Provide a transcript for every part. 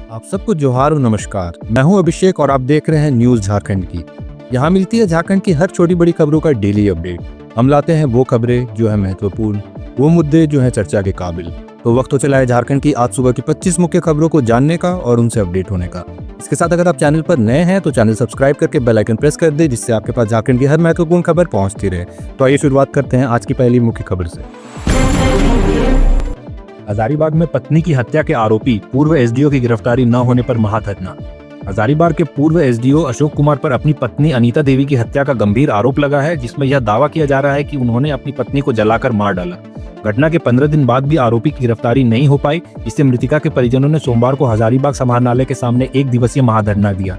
आप सबको जोहार और नमस्कार। मैं हूं अभिषेक और आप देख रहे हैं न्यूज़ झारखंड की। यहां मिलती है झारखंड की हर छोटी बड़ी खबरों का डेली अपडेट। हम लाते हैं वो खबरें जो है महत्वपूर्ण, वो मुद्दे जो है चर्चा के काबिल। तो वक्त हो चला है झारखंड की आज सुबह की 25 मुख्य खबरों को जानने का और उनसे अपडेट होने का। इसके साथ अगर आप चैनल पर नए हैं तो चैनल सब्सक्राइब करके बेल आइकन प्रेस कर दे, जिससे आपके पास झारखंड की हर महत्वपूर्ण खबर पहुंचती रहे। तो आइए शुरुआत करते हैं आज की पहली मुख्य खबर से। हजारीबाग में पत्नी की हत्या के आरोपी पूर्व एसडीओ की गिरफ्तारी न होने पर महाधरना। हजारीबाग के पूर्व एसडीओ अशोक कुमार पर अपनी पत्नी अनीता देवी की हत्या का गंभीर आरोप लगा है, जिसमें यह दावा किया जा रहा है कि उन्होंने अपनी पत्नी को जलाकर मार डाला। घटना के 15 दिन बाद भी आरोपी की गिरफ्तारी नहीं हो पाई, जिससे मृतिका के परिजनों ने सोमवार को हजारीबाग समाहरणालय के सामने 1 दिवसीय महाधरना दिया।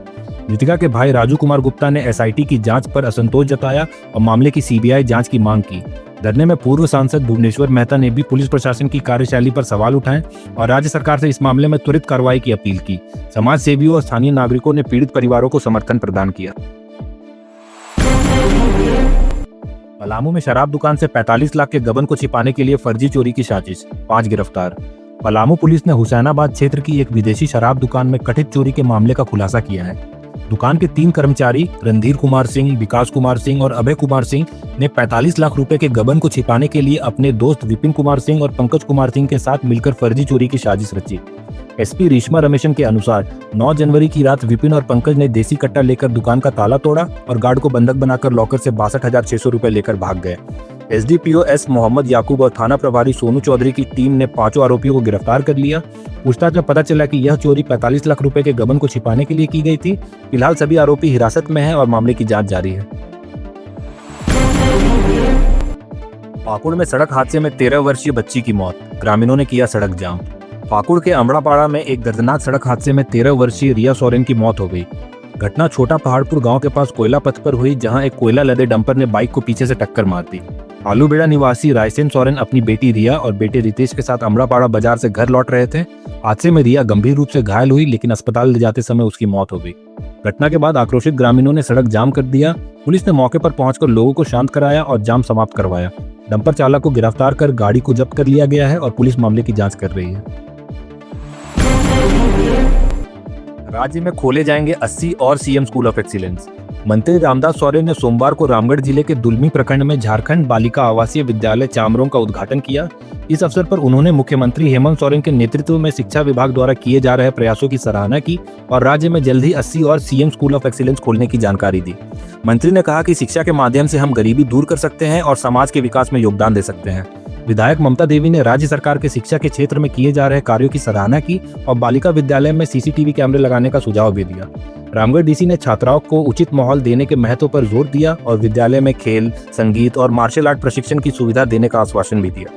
मृतिका के भाई राजू कुमार गुप्ता ने एसआईटी की जांच पर असंतोष जताया और मामले की सीबीआई जांच की मांग की। धरने में पूर्व सांसद भुवनेश्वर मेहता ने भी पुलिस प्रशासन की कार्यशैली पर सवाल उठाए और राज्य सरकार से इस मामले में त्वरित कार्रवाई की अपील की। समाज सेवियों और स्थानीय नागरिकों ने पीड़ित परिवारों को समर्थन प्रदान किया। पलामू में शराब दुकान से 45 लाख के गबन को छिपाने के लिए फर्जी चोरी की साजिश, 5 गिरफ्तार। पलामू पुलिस ने हुसैनाबाद क्षेत्र की एक विदेशी शराब दुकान में कथित चोरी के मामले का खुलासा किया है। दुकान के 3 कर्मचारी रणधीर कुमार सिंह, विकास कुमार सिंह और अभय कुमार सिंह ने 45 लाख रुपए के गबन को छिपाने के लिए अपने दोस्त विपिन कुमार सिंह और पंकज कुमार सिंह के साथ मिलकर फर्जी चोरी की साजिश रची। एसपी रेशमा रमेशन के अनुसार 9 जनवरी की रात विपिन और पंकज ने देसी कट्टा लेकर दुकान का ताला तोड़ा और गार्ड को बंधक बनाकर लॉकर से 62,600 रुपए लेकर भाग गए। एसडीपीओ एस मोहम्मद याकूब और थाना प्रभारी सोनू चौधरी की टीम ने 5 आरोपियों को गिरफ्तार कर लिया। पूछताछ में पता चला कि यह चोरी 45 लाख रुपए के गबन को छिपाने के लिए की गई थी। फिलहाल सभी आरोपी हिरासत में हैं और मामले की जांच जारी है। पाकुड़ में सड़क हादसे में 13 वर्षीय बच्ची की मौत, ग्रामीणों ने किया सड़क जाम। पाकुड़ के अमड़ापाड़ा में एक दर्दनाक सड़क हादसे में 13 वर्षीय रिया सोरेन की मौत हो गई। घटना छोटा पहाड़पुर गांव के पास कोयला पथ पर हुई, जहां एक कोयला लदे डंपर ने बाइक को पीछे से टक्कर मार दी। आलूबेड़ा निवासी रायसेन सोरेन अपनी बेटी रिया और बेटे रितेश के साथ अमड़ापाड़ा बाजार से घर लौट रहे थे। हादसे में रिया गंभीर रूप से घायल हुई, लेकिन अस्पताल ले जाते समय उसकी मौत हो गई। घटना के बाद आक्रोशित ग्रामीणों ने सड़क जाम कर दिया। पुलिस ने मौके पर पहुंचकर लोगों को शांत कराया और जाम समाप्त करवाया। डंपर चालक को गिरफ्तार कर गाड़ी को जब्त कर लिया गया है और पुलिस मामले की जांच कर रही है। राज्य में खोले जाएंगे 80 और सीएम स्कूल ऑफ एक्सीलेंस। मंत्री रामदास सोरेन ने सोमवार को रामगढ़ जिले के दुलमी प्रखंड में झारखंड बालिका आवासीय विद्यालय चामरों का उद्घाटन किया। इस अवसर पर उन्होंने मुख्यमंत्री हेमंत सोरेन के नेतृत्व में शिक्षा विभाग द्वारा किए जा रहे प्रयासों की सराहना की और राज्य में जल्द ही 80 और सीएम स्कूल ऑफ एक्सीलेंस खोलने की जानकारी दी। मंत्री ने कहा कि शिक्षा के माध्यम से हम गरीबी दूर कर सकते हैं और समाज के विकास में योगदान दे सकते हैं। विधायक ममता देवी ने राज्य सरकार के शिक्षा के क्षेत्र में किए जा रहे कार्यों की सराहना की और बालिका विद्यालय में सीसीटीवी कैमरे लगाने का सुझाव भी दिया। रामगढ़ डीसी ने छात्राओं को उचित माहौल देने के महत्व पर जोर दिया और विद्यालय में खेल, संगीत और मार्शल आर्ट प्रशिक्षण की सुविधा देने का आश्वासन भी दिया।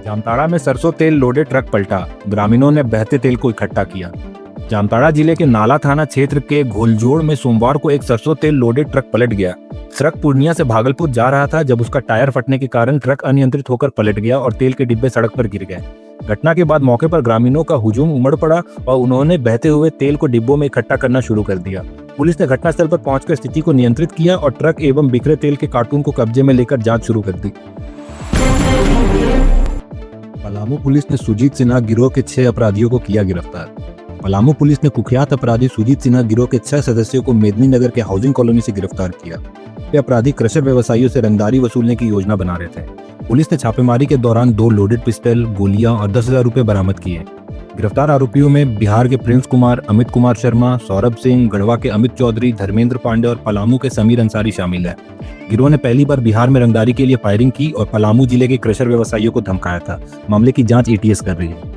जामताड़ा में सरसों तेल लोडे ट्रक पलटा, ग्रामीणों ने बहते तेल को इकट्ठा किया। जामताड़ा जिले के नाला थाना क्षेत्र के घोलजोड़ में सोमवार को एक सरसों तेल लोडेड ट्रक पलट गया। ट्रक पूर्णिया से भागलपुर जा रहा था, जब उसका टायर फटने के कारण ट्रक अनियंत्रित होकर पलट गया और तेल के डिब्बे सड़क पर गिर गए। घटना के बाद मौके पर ग्रामीणों का हुजूम उमड़ पड़ा और उन्होंने बहते हुए तेल को डिब्बों में इकट्ठा करना शुरू कर दिया। पुलिस ने घटनास्थल पर पहुंचकर स्थिति को नियंत्रित किया और ट्रक एवं बिखरे तेल के कार्टून को कब्जे में लेकर जांच शुरू कर दी। पलामू पुलिस ने सुजीत सिन्हा गिरोह के 6 अपराधियों को किया गिरफ्तार। पलामू पुलिस ने कुख्यात अपराधी सुजीत सिन्हा गिरोह के 6 सदस्यों को मेदिनी नगर के हाउसिंग कॉलोनी से गिरफ्तार किया। ये अपराधी क्रशर व्यवसायियों से रंगदारी वसूलने की योजना बना रहे थे। पुलिस ने छापेमारी के दौरान 2 लोडेड पिस्टल, गोलियां और 10,000 रुपए बरामद किए। गिरफ्तार आरोपियों में बिहार के प्रिंस कुमार, अमित कुमार शर्मा, सौरभ सिंह, गढ़वा के अमित चौधरी, धर्मेंद्र पांडे और पलामू के समीर अंसारी शामिल है। गिरोह ने पहली बार बिहार में रंगदारी के लिए फायरिंग की और पलामू जिले के क्रशर व्यवसायियों को धमकाया था। मामले की जांच एटीएस कर रही है।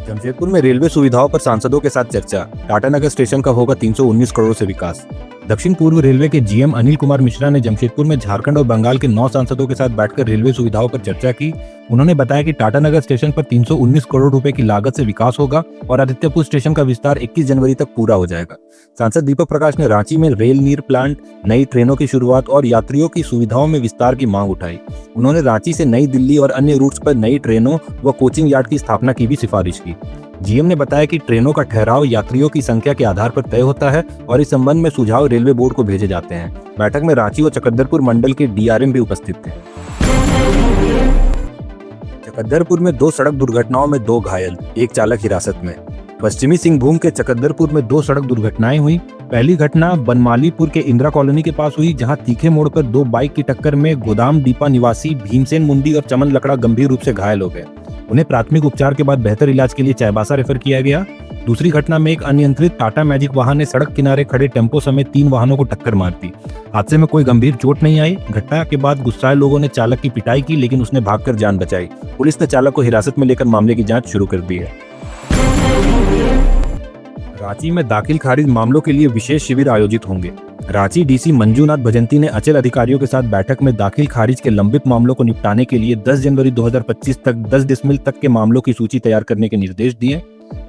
जमशेदपुर में रेलवे सुविधाओं पर सांसदों के साथ चर्चा, टाटानगर स्टेशन का होगा 319 करोड़ से विकास। दक्षिण पूर्व रेलवे के जीएम अनिल कुमार मिश्रा ने जमशेदपुर में झारखंड और बंगाल के 9 सांसदों के साथ बैठकर रेलवे सुविधाओं पर चर्चा की। उन्होंने बताया कि टाटानगर स्टेशन पर 319 करोड़ रुपए की लागत से विकास होगा और आदित्यपुर स्टेशन का विस्तार 21 जनवरी तक पूरा हो जाएगा। सांसद दीपक प्रकाश ने रांची में रेल नीर प्लांट, नई ट्रेनों की शुरुआत और यात्रियों की सुविधाओं में विस्तार की मांग उठाई। उन्होंने रांची से नई दिल्ली और अन्य रूट्स पर नई ट्रेनों व कोचिंग यार्ड की स्थापना की भी सिफारिश की। जीएम ने बताया कि ट्रेनों का ठहराव यात्रियों की संख्या के आधार पर तय होता है और इस संबंध में सुझाव रेलवे बोर्ड को भेजे जाते हैं। बैठक में रांची व चकद्दरपुर मंडल के डीआरएम भी उपस्थित थे। चकद्दरपुर में 2 सड़क दुर्घटनाओं में 2 घायल, एक चालक हिरासत में। पश्चिमी सिंहभूम के चकद्दरपुर में 2 सड़क दुर्घटनाएं हुई। पहली घटना बनमालीपुर के इंदिरा कॉलोनी के पास हुई, जहां तीखे मोड़ पर 2 बाइक की टक्कर में गोदाम दीपा निवासी भीमसेन मुंडी और चमन लकड़ा गंभीर रूप से घायल हो गए। उन्हें प्राथमिक उपचार के बाद बेहतर इलाज के लिए चाईबासा रेफर किया गया। दूसरी घटना में एक अनियंत्रित टाटा मैजिक वाहन ने सड़क किनारे खड़े टेम्पो समेत 3 वाहनों को टक्कर मार दी। हादसे में कोई गंभीर चोट नहीं आई। घटना के बाद गुस्साए लोगों ने चालक की पिटाई की, लेकिन उसने भागकर जान बचाई। पुलिस ने चालक को हिरासत में लेकर मामले की जांच शुरू कर दी है। रांची में दाखिल खारिज मामलों के लिए विशेष शिविर आयोजित होंगे। रांची डीसी मंजूनाथ भजंती ने अंचल अधिकारियों के साथ बैठक में दाखिल खारिज के लंबित मामलों को निपटाने के लिए 10 जनवरी 2025 तक 10 डिसमिल तक के मामलों की सूची तैयार करने के निर्देश दिए।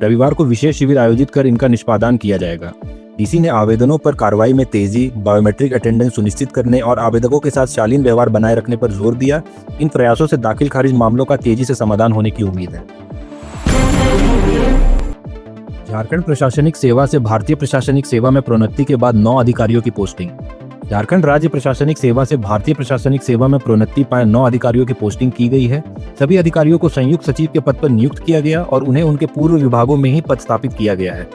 रविवार को विशेष शिविर आयोजित कर इनका निष्पादन किया जाएगा। डीसी ने आवेदनों पर कार्रवाई में तेजी, बायोमेट्रिक अटेंडेंस सुनिश्चित करने और आवेदकों के साथ शालीन व्यवहार बनाए रखने पर जोर दिया। इन प्रयासों से दाखिल खारिज मामलों का तेजी से समाधान होने की उम्मीद है। झारखंड प्रशासनिक सेवा से भारतीय प्रशासनिक सेवा में प्रोन्नति के बाद 9 अधिकारियों की पोस्टिंग। झारखंड राज्य प्रशासनिक सेवा से भारतीय प्रशासनिक सेवा में प्रोन्नति पाए 9 अधिकारियों की पोस्टिंग की गई है। सभी अधिकारियों को संयुक्त सचिव के पद पर नियुक्त किया गया और उन्हें उनके पूर्व विभागों में ही पदस्थापित किया गया है।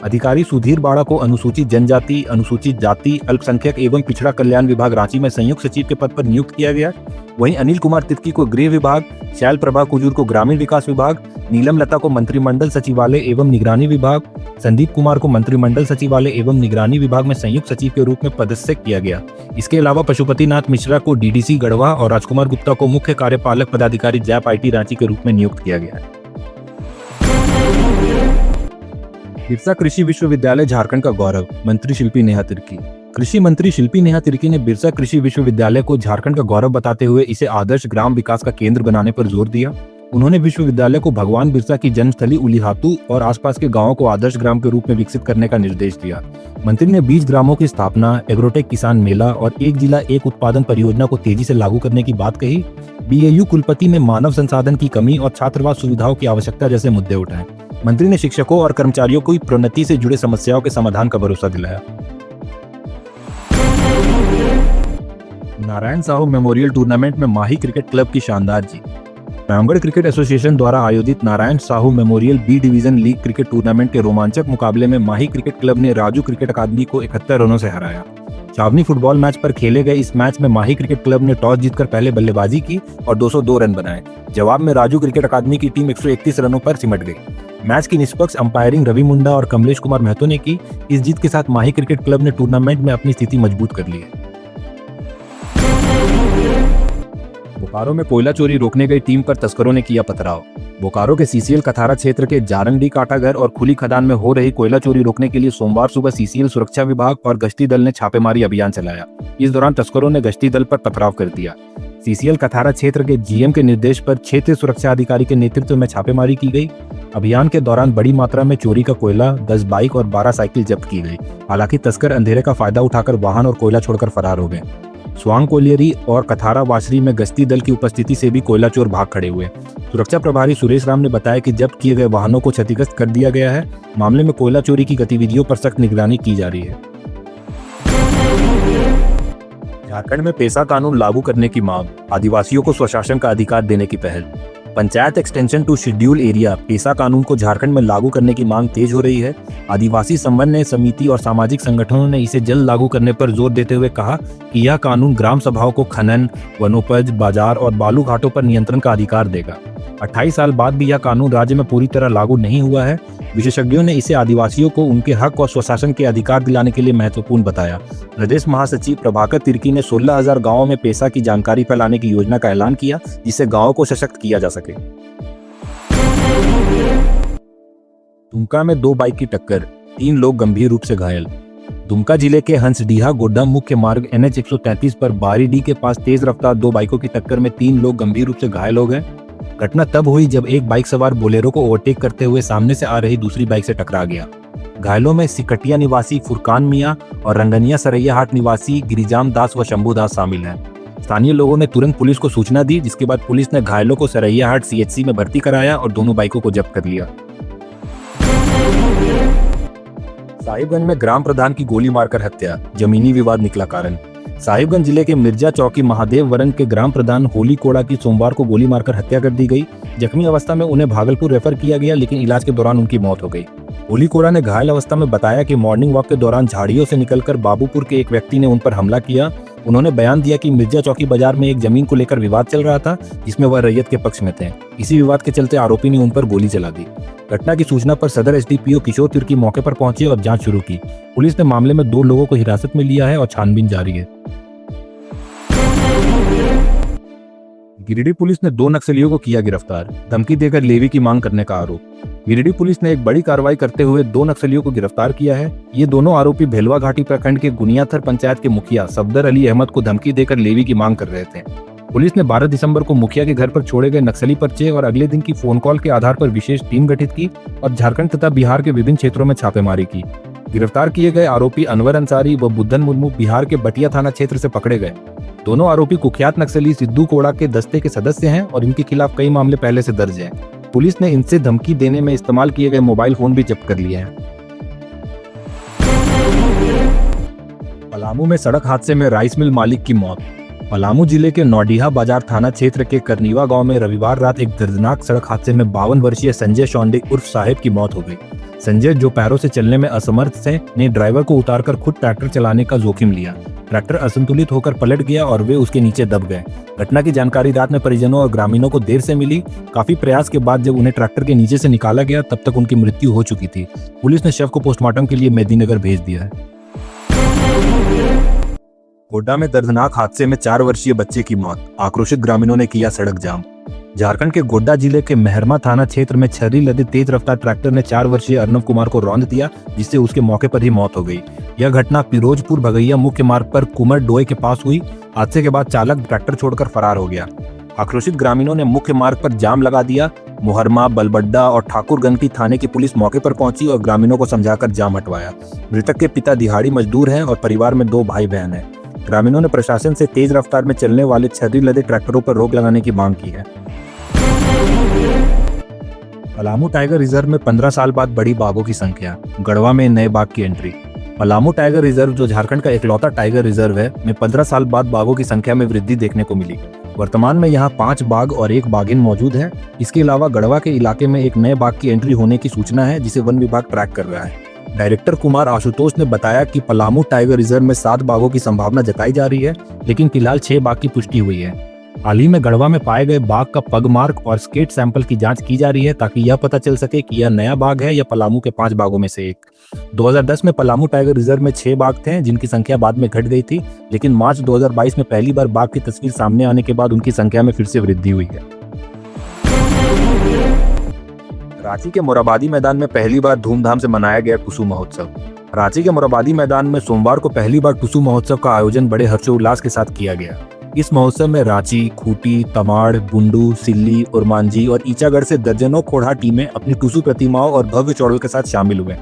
अधिकारी सुधीर बाड़ा को अनुसूचित जनजाति, अनुसूचित जाति, अल्पसंख्यक एवं पिछड़ा कल्याण विभाग रांची में संयुक्त सचिव के पद पर नियुक्त किया गया। वहीं अनिल कुमार तिर्की को गृह विभाग, शैल प्रभा कुजूर को ग्रामीण विकास विभाग, नीलम लता को मंत्रिमंडल सचिवालय एवं निगरानी विभाग, संदीप कुमार को मंत्रिमंडल सचिवालय एवं निगरानी विभाग में संयुक्त सचिव के रूप में पदस्थ किया गया। इसके अलावा पशुपति नाथ मिश्रा को डीडीसी गढ़वा और राजकुमार गुप्ता को मुख्य कार्यपालक पदाधिकारी जैप आईटी रांची के रूप में नियुक्त किया गया है। बिरसा कृषि विश्वविद्यालय झारखंड का गौरव, मंत्री शिल्पी नेहा तिर्की। कृषि मंत्री शिल्पी नेहा तिर्की ने बिरसा कृषि विश्वविद्यालय को झारखंड का गौरव बताते हुए इसे आदर्श ग्राम विकास का केंद्र बनाने पर जोर दिया। उन्होंने विश्वविद्यालय को भगवान बिरसा की जन्मस्थली उलीहातू और आसपास के गांवों को आदर्श ग्राम के रूप में विकसित करने का निर्देश दिया। मंत्री ने 20 ग्रामों की स्थापना, एग्रोटेक किसान मेला और एक जिला एक उत्पादन परियोजना को तेजी से लागू करने की बात कही। बीएयू कुलपति ने मानव संसाधन की कमी और छात्रवास सुविधाओं की आवश्यकता जैसे मुद्दे उठाए। मंत्री ने शिक्षकों और कर्मचारियों को प्रोन्नति से जुड़े समस्याओं के समाधान का भरोसा दिलाया। नारायण साहू मेमोरियल टूर्नामेंट में माही क्रिकेट क्लब की शानदार जीत। रामगढ़ क्रिकेट एसोसिएशन द्वारा आयोजित Narayan Sahu memorial B division league cricket tournament के रोमांचक मुकाबले में माही क्रिकेट क्लब ने राजू क्रिकेट अकादमी को 71 रनों से हराया। छावनी फुटबॉल मैच पर खेले गए इस मैच में माही क्रिकेट क्लब ने टॉस जीतकर पहले बल्लेबाजी की और 202 रन बनाए। जवाब में राजू क्रिकेट अकादमी की टीम 131 रनों पर सिमट गई। मैच की निष्पक्ष अंपायरिंग रवि मुंडा और कमलेश कुमार महतो ने की। इस जीत के साथ माही क्रिकेट क्लब ने टूर्नामेंट में अपनी स्थिति मजबूत कर ली है। बोकारो में कोयला चोरी रोकने गई टीम पर तस्करों ने किया पथराव। बोकारो के सीसीएल कथारा क्षेत्र के जारंगडी काटाघर और खुली खदान में हो रही कोयला चोरी रोकने के लिए सोमवार सुबह सीसीएल सुरक्षा विभाग और गश्ती दल ने छापेमारी अभियान चलाया। इस दौरान तस्करों ने गश्ती दल पर पथराव कर दिया। सीसीएल कथारा क्षेत्र के जीएम के निर्देश पर क्षेत्रीय सुरक्षा अधिकारी के नेतृत्व में छापेमारी की गई। अभियान के दौरान बड़ी मात्रा में चोरी का कोयला, 10 बाइक और 12 साइकिल जब्त की गई। हालांकि तस्कर अंधेरे का फायदा उठाकर वाहन और कोयला छोड़कर फरार हो गए। स्वांग कोलियरी और कथारा वाशरी में गश्ती दल की उपस्थिति से भी कोयला चोर भाग खड़े हुए। सुरक्षा प्रभारी सुरेश राम ने बताया कि जब्त किए गए वाहनों को क्षतिग्रस्त कर दिया गया है। मामले में कोयला चोरी की गतिविधियों पर सख्त निगरानी की जा रही है। झारखंड में पेशा कानून लागू करने की मांग, आदिवासियों को स्वशासन का अधिकार देने की पहल। Panchayat extension to schedule area PESA कानून को झारखंड में लागू करने की मांग तेज हो रही है। आदिवासी समन्वय समिति और सामाजिक संगठनों ने इसे जल्द लागू करने पर जोर देते हुए कहा कि यह कानून ग्राम सभाओं को खनन, वनोपज, बाजार और बालू घाटों पर नियंत्रण का अधिकार देगा। 28 साल बाद भी यह कानून राज्य में पूरी तरह लागू नहीं हुआ है। विशेषज्ञों ने इसे आदिवासियों को उनके हक और स्वशासन के अधिकार दिलाने के लिए महत्वपूर्ण बताया। प्रदेश महासचिव प्रभाकर तिर्की ने 16,000 गांवों में पेशा की जानकारी फैलाने की योजना का ऐलान किया, जिससे गांवों को सशक्त किया जा सके। दुमका में 2 बाइक की टक्कर, 3 लोग गंभीर रूप से घायल। दुमका जिले के हंसडीहा गोड्डा मुख्य मार्ग NH 133 पर बारीडीह के पास तेज रफ्तार 2 बाइकों की टक्कर में 3 लोग गंभीर रूप से घायल हो गए। घटना तब हुई जब एक बाइक सवार बोलेरो को ओवरटेक करते हुए सामने से आ रही दूसरी बाइक से टकरा गया। घायलों में सिकटिया निवासी फुरकान मियां और रंगनिया सरैया हाट निवासी गिरिजाम दास व शंभू दास शामिल हैं। स्थानीय लोगों ने तुरंत पुलिस को सूचना दी, जिसके बाद पुलिस ने घायलों को सरैया हाट CHC में भर्ती कराया और दोनों बाइकों को जब्त कर लिया। साहिबगंज में ग्राम प्रधान की गोली मारकर हत्या, जमीनी विवाद निकला कारण। साहिबगंज जिले के मिर्जा चौकी महादेव वरन के ग्राम प्रधान होली कोड़ा की सोमवार को गोली मारकर हत्या कर दी गई। जख्मी अवस्था में उन्हें भागलपुर रेफर किया गया, लेकिन इलाज के दौरान उनकी मौत हो गई। होली कोड़ा ने घायल अवस्था में बताया कि मॉर्निंग वॉक के दौरान झाड़ियों से निकलकर बाबूपुर के एक व्यक्ति ने उन पर हमला किया। उन्होंने बयान दिया कि मिर्जा चौकी बाजार में एक जमीन को लेकर विवाद चल रहा था, जिसमें वह रैयत के पक्ष में थे। इसी विवाद के चलते आरोपी ने उन पर गोली चला दी। घटना की सूचना पर सदर एसडीपीओ किशोर तिर्की मौके पर पहुंचे और जांच शुरू की। पुलिस ने मामले में 2 लोगों को हिरासत में लिया है और छानबीन जारी है। गिरिडीह पुलिस ने 2 नक्सलियों को किया गिरफ्तार, धमकी देकर लेवी की मांग करने का आरोप। गिरिडीह पुलिस ने एक बड़ी कार्रवाई करते हुए 2 नक्सलियों को गिरफ्तार किया है। ये दोनों आरोपी भेलवा घाटी प्रखंड के गुनियाथर पंचायत के मुखिया सफदर अली अहमद को धमकी देकर लेवी की मांग कर रहे थे। पुलिस ने 12 दिसंबर को मुखिया के घर पर छोड़े गए नक्सली पर्चे और अगले दिन की फोन कॉल के आधार पर विशेष टीम गठित की और झारखंड तथा बिहार के विभिन्न क्षेत्रों में छापेमारी की। गिरफ्तार किए गए आरोपी अनवर अंसारी व बुद्धन मुर्मू बिहार के बटिया थाना क्षेत्र से पकड़े गए। दोनों आरोपी कुख्यात नक्सली सिद्धू कोड़ा के दस्ते के सदस्य हैं और इनके खिलाफ कई मामले पहले से दर्ज हैं। पुलिस ने इनसे धमकी देने में इस्तेमाल किए गए मोबाइल फोन भी जब्त कर लिए हैं। पलामू में सड़क हादसे में राइस मिल मालिक की मौत। पलामू जिले के नौडीहा बाजार थाना क्षेत्र के करनीवा गांव में रविवार रात एक दर्दनाक सड़क हादसे में 52 वर्षीय संजय शौंडे उर्फ साहेब की मौत हो गई। संजय, जो पैरों से चलने में असमर्थ थे, ने ड्राइवर को उतारकर खुद ट्रैक्टर चलाने का जोखिम लिया। ट्रैक्टर असंतुलित होकर पलट गया और वे उसके नीचे दब गए। घटना की जानकारी रात में परिजनों और ग्रामीणों को देर से मिली। काफी प्रयास के बाद जब उन्हें ट्रैक्टर के नीचे से निकाला गया, तब तक उनकी मृत्यु हो चुकी थी। पुलिस ने शव को पोस्टमार्टम के लिए मेदिनीनगर भेज दिया है। गोड्डा में दर्दनाक हादसे में 4 वर्षीय बच्चे की मौत, आक्रोशित ग्रामीणों ने किया सड़क जाम। झारखंड के गोड्डा जिले के मेहरमा थाना क्षेत्र में छर्री लदे तेज रफ्तार ट्रैक्टर ने 4 वर्षीय अर्नव कुमार को रौंद दिया, जिससे उसके मौके पर ही मौत हो गई। यह घटना फिरोजपुर भगैया मुख्य मार्ग पर कुमर डोए के पास हुई। हादसे के बाद चालक ट्रैक्टर छोड़कर फरार हो गया। आक्रोशित ग्रामीणों ने मुख्य मार्ग पर जाम लगा दिया। मुहरमा, बलबड्डा और ठाकुरगंज की थाने की पुलिस मौके पर पहुंची और ग्रामीणों को समझाकर जाम हटवाया। मृतक के पिता दिहाड़ी मजदूर हैं और परिवार में 2 भाई बहन हैं। ग्रामीणों ने प्रशासन से तेज रफ्तार में चलने वाले छर्री लदे ट्रैक्टरों पर रोक लगाने की मांग की है। पलामू टाइगर रिजर्व में 15 साल बाद बढ़ी बाघों की संख्या, गढ़वा में नए बाघ की एंट्री। पलामू टाइगर रिजर्व, जो झारखंड का इकलौता टाइगर रिजर्व है, में 15 साल बाद बाघों की संख्या में वृद्धि देखने को मिली। वर्तमान में यहाँ 5 बाघ और 1 बाघिन मौजूद है। इसके अलावा गढ़वा के इलाके में एक नए बाघ की एंट्री होने की सूचना है, जिसे वन विभाग ट्रैक कर रहा है। डायरेक्टर कुमार आशुतोष ने बताया कि पलामू टाइगर रिजर्व में 7 बाघों की संभावना जताई जा रही है, लेकिन फिलहाल 6 बाघ की पुष्टि हुई है। हाल ही में गढ़वा में पाए गए बाघ का पग मार्क और स्केट सैंपल की जांच की जा रही है, ताकि यह पता चल सके कि यह नया बाघ है या पलामू के 5 बाघों में से एक। 2010 में पलामू टाइगर रिजर्व में 6 बाघ थे, जिनकी संख्या बाद में घट गई थी, लेकिन मार्च 2022 में पहली बार बाघ की तस्वीर सामने आने के बाद उनकी संख्या में फिर से वृद्धि हुई है। रांची के मोराबादी मैदान में पहली बार धूमधाम से मनाया गया टुसू महोत्सव। रांची के मोराबादी मैदान में सोमवार को पहली बार टुसू महोत्सव का आयोजन बड़े हर्षोल्लास के साथ किया गया। इस महोत्सव में रांची, खूंटी, तमाड़, बुंडू, सिल्ली, उरमांझी और ईचागढ़ से दर्जनों खोड़ा टीमें अपनी टुसू प्रतिमाओं और भव्य चौड़ल के साथ शामिल हुए।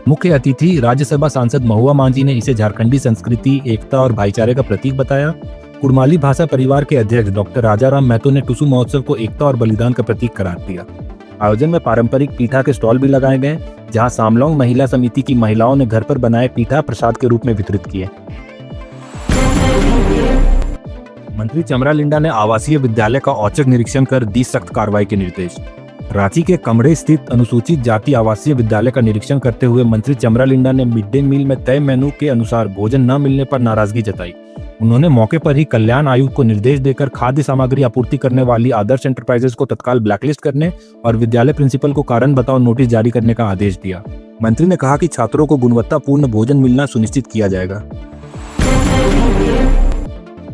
मुख्य अतिथि राज्यसभा सांसद महुआ मांझी ने इसे झारखंडी संस्कृति, एकता और भाईचारे का प्रतीक बताया। कुड़माली भाषा परिवार के अध्यक्ष डॉक्टर राजाराम महतो ने टुसू महोत्सव को एकता और बलिदान का प्रतीक करार दिया। आयोजन में पारंपरिक पीठा के स्टॉल भी लगाए गए, जहां सामलोंग महिला समिति की महिलाओं ने घर पर बनाए पीठा प्रसाद के रूप में वितरित किए। मंत्री चमरा लिंडा ने आवासीय विद्यालय का औचक निरीक्षण कर दी सख्त कार्रवाई के निर्देश। रांची के कमड़े स्थित अनुसूचित जाति आवासीय विद्यालय का निरीक्षण करते हुए मंत्री चमरा लिंडा ने मिड डे मील में तय मेनू के अनुसार भोजन न मिलने पर नाराजगी जताई। उन्होंने मौके पर ही कल्याण आयुक्त को निर्देश देकर खाद्य सामग्री आपूर्ति करने वाली आदर्श एंटरप्राइजेस को तत्काल ब्लैकलिस्ट करने और विद्यालय प्रिंसिपल को कारण बताओ नोटिस जारी करने का आदेश दिया। मंत्री ने कहा कि छात्रों को गुणवत्तापूर्ण भोजन मिलना सुनिश्चित किया जाएगा।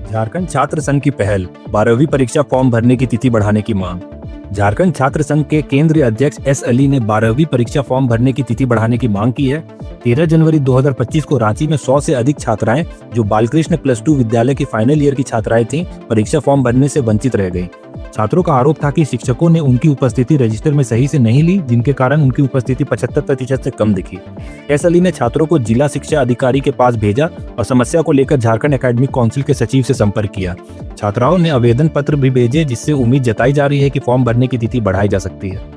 झारखंड छात्र संघ की पहल, 12वीं परीक्षा फॉर्म भरने की तिथि बढ़ाने की मांग। झारखंड छात्र संघ के केंद्रीय अध्यक्ष एस अली ने 12वीं परीक्षा फॉर्म भरने की तिथि बढ़ाने की मांग की है। 13 जनवरी 2025 को रांची में 100 से अधिक छात्राएं, जो बालकृष्ण +2 विद्यालय की फाइनल ईयर की छात्राएं थीं, परीक्षा फॉर्म भरने से वंचित रह गई। छात्रों का आरोप था कि शिक्षकों ने उनकी उपस्थिति रजिस्टर में सही से नहीं ली, जिनके कारण उनकी उपस्थिति 75% से कम दिखी। एस अली ने छात्रों को जिला शिक्षा अधिकारी के पास भेजा और समस्या को लेकर झारखंड एकेडमिक काउंसिल के सचिव से संपर्क किया। छात्राओं ने आवेदन पत्र भी भेजे, जिससे उम्मीद जताई जा रही है कि फॉर्म भरने की तिथि बढ़ाई जा सकती है।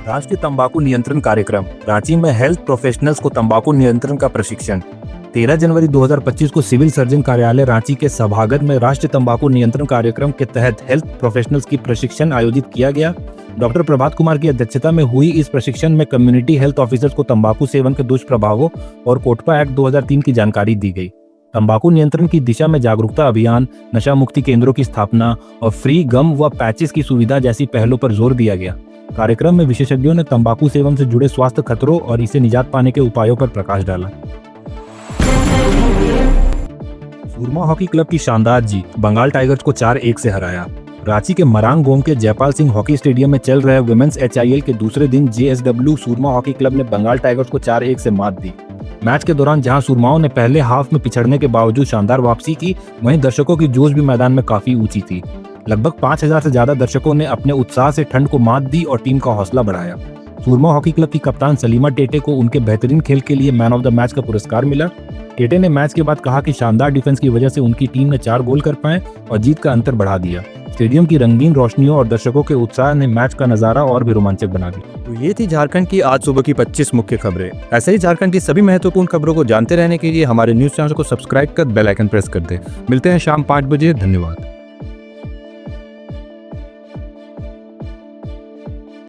राष्ट्रीय तंबाकू नियंत्रण कार्यक्रम, रांची में हेल्थ प्रोफेशनल्स को तंबाकू नियंत्रण का प्रशिक्षण। 13 जनवरी 2025 को सिविल सर्जन कार्यालय रांची के सभागार में राष्ट्रीय तंबाकू नियंत्रण कार्यक्रम के तहत हेल्थ प्रोफेशनल्स की प्रशिक्षण आयोजित किया गया। डॉक्टर प्रभात कुमार की अध्यक्षता में हुई इस प्रशिक्षण में कम्युनिटी हेल्थ ऑफिसर्स को तंबाकू सेवन के दुष्प्रभावों और कोटपा एक्ट 2003 की जानकारी दी गई। तंबाकू नियंत्रण की दिशा में जागरूकता अभियान, नशा मुक्ति केंद्रों की स्थापना और फ्री गम व पैचेस की सुविधा जैसी पहलों पर जोर दिया गया। कार्यक्रम में विशेषज्ञों ने तंबाकू सेवन से जुड़े स्वास्थ्य खतरों और इसे निजात पाने के उपायों पर प्रकाश डाला। सूरमा हॉकी क्लब की शानदार जीत, बंगाल टाइगर्स को 4-1 से हराया। रांची के मरांगगोम के जयपाल सिंह हॉकी स्टेडियम में चल रहे वुमेन्स HIL के दूसरे दिन JSW सूरमा हॉकी क्लब ने बंगाल टाइगर्स को 4-1 से मात दी। मैच के दौरान जहां सूरमाओं ने पहले हाफ में पिछड़ने के बावजूद शानदार वापसी की, वहीं दर्शकों की जोश भी मैदान में काफी ऊंची थी। लगभग 5000 से ज्यादा दर्शकों ने अपने उत्साह से ठंड को मात दी और टीम का हौसला बढ़ाया। सूरमा हॉकी क्लब की कप्तान सलीमा टेटे को उनके बेहतरीन खेल के लिए मैन ऑफ द मैच का पुरस्कार मिला। टेटे ने मैच के बाद कहा कि शानदार डिफेंस की वजह से उनकी टीम ने 4 गोल कर पाए और जीत का अंतर बढ़ा दिया। स्टेडियम की रंगीन रोशनियों और दर्शकों के उत्साह ने मैच का नजारा और भी रोमांचक बना दिया। तो ये थी झारखंड की आज सुबह की 25 मुख्य खबरें। ऐसे ही झारखंड की सभी महत्वपूर्ण खबरों को जानते रहने के लिए हमारे न्यूज चैनल को सब्सक्राइब कर बेल आइकन प्रेस कर दें। मिलते हैं शाम 5 बजे। धन्यवाद।